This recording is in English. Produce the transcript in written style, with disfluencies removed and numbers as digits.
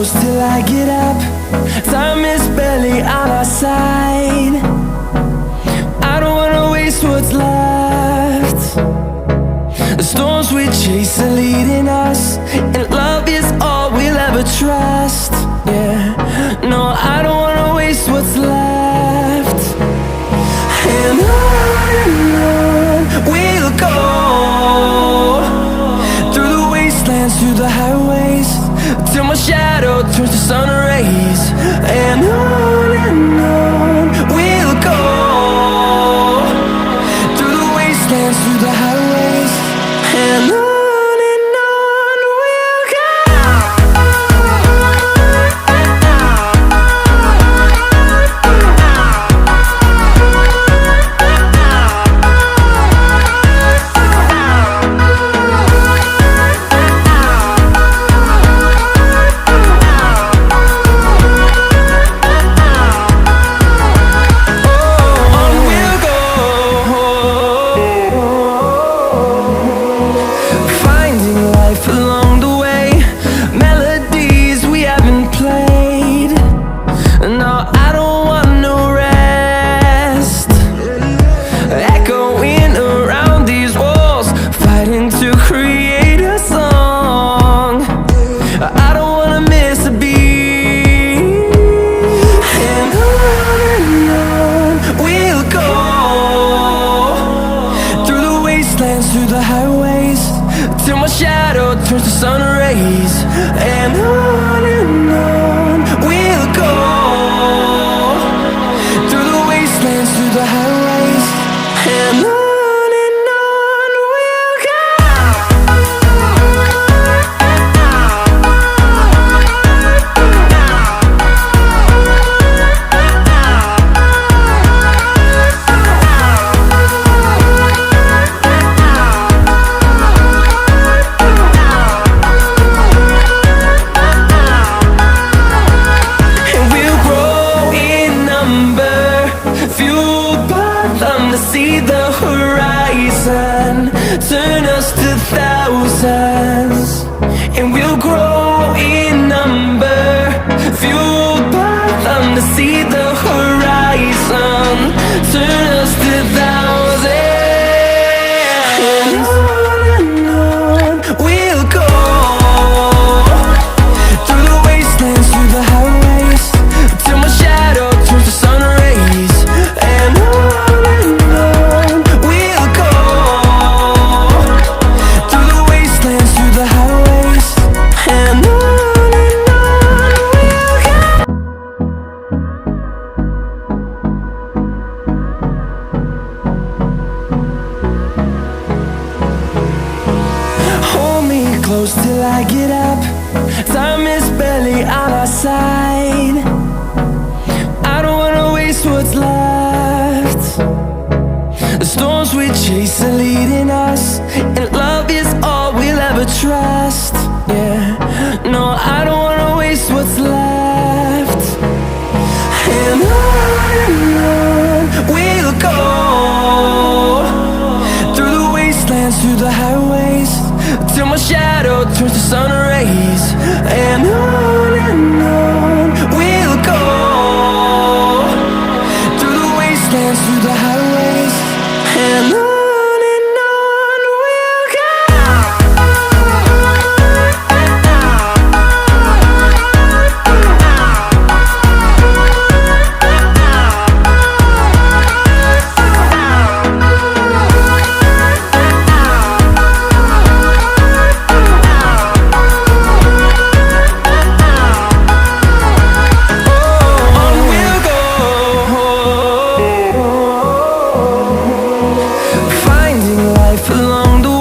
close till I get up. Time is barely on our side. I don't wanna waste what's left. The storms we chase are leading us, and love is all we'll ever trust. Yeah, no, I don't wanna waste what's left. And on we'll go, through the wastelands, through the highways, till my shadow turns to sun rays. And on we'll go, through the wastelands, through the highways, and on we'll go. Through the highways, till my shadow turns to sun rays. And on we'll go, through the wastelands, through the highways, and on we'll go. See the horizon, turn us to thousands, and we'll grow in number, fueled by them. To see the horizon, turn us to thousands, and on we'll go, through the wastelands, through the highways, till my shadow turns to sun rays. And on close till I get up. Time is barely on our side. I don't wanna waste what's left. The storms we chase are leading us, and love is all we'll ever trust. Yeah, no, I don't wanna waste what's left. And on we'll go, through the wastelands, through the highways, till my shadow turns to sun rays. And on we'll go, through the wastelands, through the highways, and on we'll go. Along the